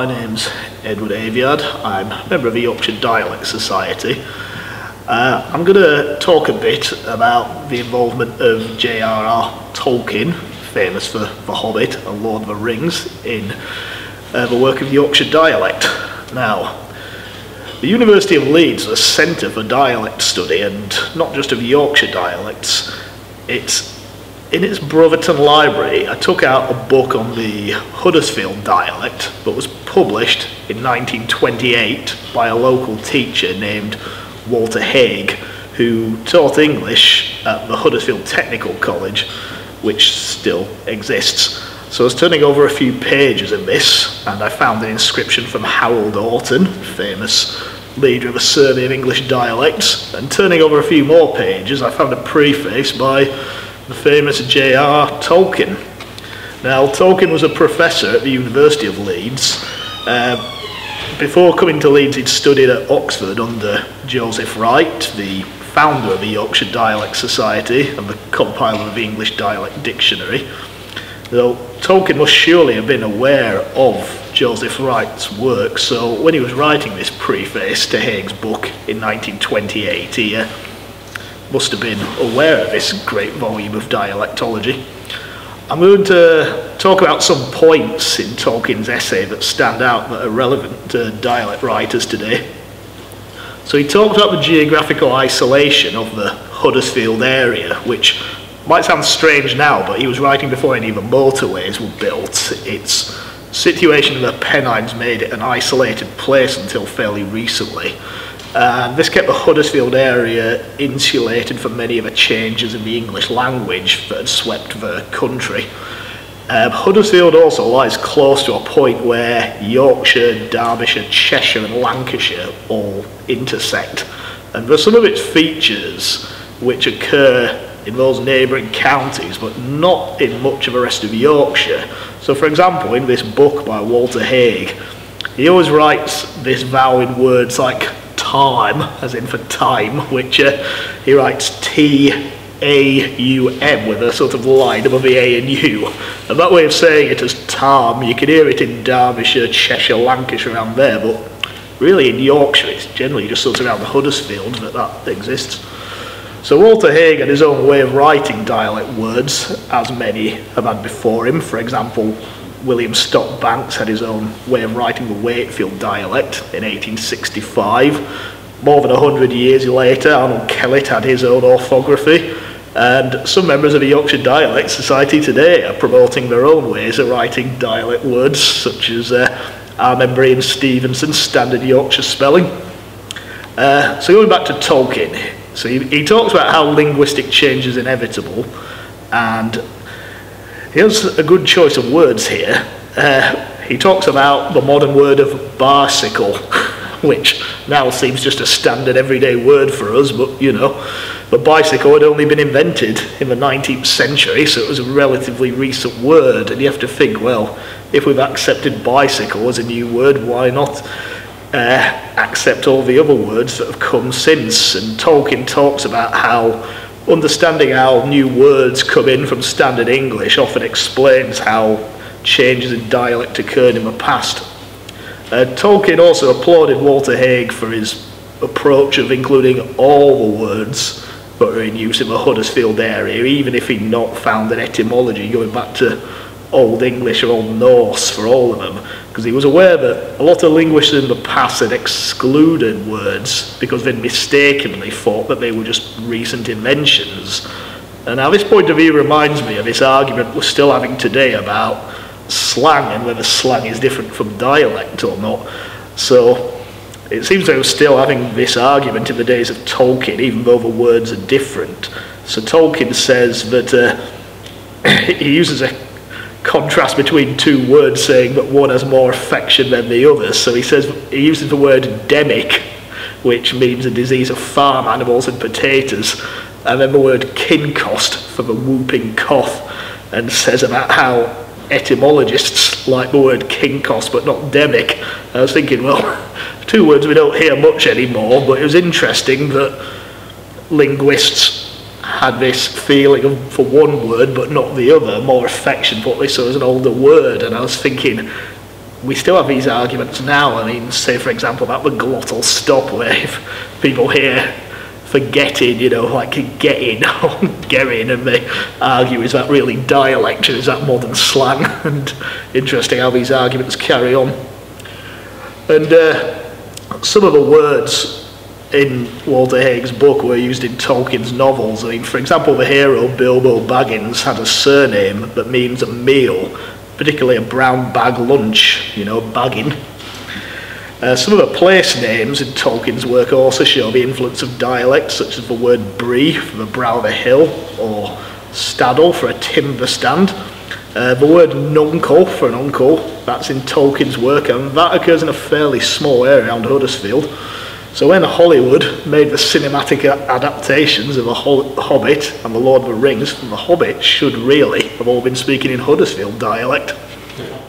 my name's Edward Aviard. I'm a member of the Yorkshire Dialect Society. I'm going to talk a bit about the involvement of J.R.R. Tolkien, famous for The Hobbit and Lord of the Rings, in the work of Yorkshire dialect. Now, the University of Leeds is a centre for dialect study, and not just of Yorkshire dialects. In its Brotherton library, I took out a book on the Huddersfield dialect that was published in 1928 by a local teacher named Walter Haig, who taught English at the Huddersfield Technical College, which still exists. So I was turning over a few pages of this, and I found an inscription from Harold Orton, famous leader of a survey of English dialects, and turning over a few more pages, I found a preface by the famous J.R.R. Tolkien. Now, Tolkien was a professor at the University of Leeds. Before coming to Leeds, he'd studied at Oxford under Joseph Wright, the founder of the Yorkshire Dialect Society and the compiler of the English Dialect Dictionary. Though Tolkien must surely have been aware of Joseph Wright's work, so when he was writing this preface to Haig's book in 1928, he must have been aware of this great volume of dialectology. I'm going to talk about some points in Tolkien's essay that stand out that are relevant to dialect writers today. So he talked about the geographical isolation of the Huddersfield area, which might sound strange now, but he was writing before any of the motorways were built. Its situation in the Pennines made it an isolated place until fairly recently. This kept the Huddersfield area insulated from many of the changes in the English language that had swept the country. Huddersfield also lies close to a point where Yorkshire, Derbyshire, Cheshire and Lancashire all intersect. And there are some of its features which occur in those neighbouring counties, but not in much of the rest of Yorkshire. So for example, in this book by Walter Haig, he always writes this vowel in words like time, as in for time, which he writes T-A-U-M with a sort of line above the A and U. And that way of saying it as Tarm, you can hear it in Derbyshire, Cheshire, Lancashire around there, but really in Yorkshire it's generally just sort of around the Huddersfield that exists. So Walter Haig had his own way of writing dialect words, as many have had before him. For example, William Stock Banks had his own way of writing the Wakefield dialect in 1865. More than 100 years later, Arnold Kellett had his own orthography, and some members of the Yorkshire Dialect Society today are promoting their own ways of writing dialect words, such as our member Ian Stevenson's standard Yorkshire spelling. So going back to Tolkien, so he talks about how linguistic change is inevitable, and he has a good choice of words here. He talks about the modern word of bicycle, which now seems just a standard everyday word for us, but you know, the bicycle had only been invented in the 19th century, so it was a relatively recent word, and you have to think, well, if we've accepted bicycle as a new word, why not accept all the other words that have come since? And Tolkien talks about how understanding how new words come in from standard English often explains how changes in dialect occurred in the past. Tolkien also applauded Walter Haig for his approach of including all the words that are in use in the Huddersfield area, even if he'd not found an etymology going back to Old English or Old Norse for all of them, because he was aware that a lot of linguists in the past had excluded words because they'd mistakenly thought that they were just recent inventions. And now this point of view reminds me of this argument we're still having today about slang and whether slang is different from dialect or not. So it seems that we're still having this argument in the days of Tolkien, even though the words are different. So Tolkien says that he uses a contrast between two words, saying that one has more affection than the other. So he says he uses the word demic, which means a disease of farm animals and potatoes, and then the word kincost for the whooping cough, and says about how etymologists like the word kincost but not demic. I was thinking, well, two words we don't hear much anymore, but it was interesting that linguists had this feeling of, for one word but not the other, more affection for what they saw as an older word. And I was thinking, we still have these arguments now. I mean, say for example about the glottal stop, where if people hear forgetting, you know, like getting or getting, and they argue, is that really dialect or is that modern slang? And interesting how these arguments carry on. And some of the words in Walter Haig's book were used in Tolkien's novels. I mean, for example, the hero Bilbo Baggins had a surname that means a meal, particularly a brown bag lunch, you know, bagging. Some of the place names in Tolkien's work also show the influence of dialects, such as the word bree for the brow of a hill, or staddle for a timber stand. The word nuncle for an uncle, that's in Tolkien's work, and that occurs in a fairly small area around Huddersfield. So when Hollywood made the cinematic adaptations of The Hobbit and The Lord of the Rings, The Hobbit should really have all been speaking in Huddersfield dialect. Yeah.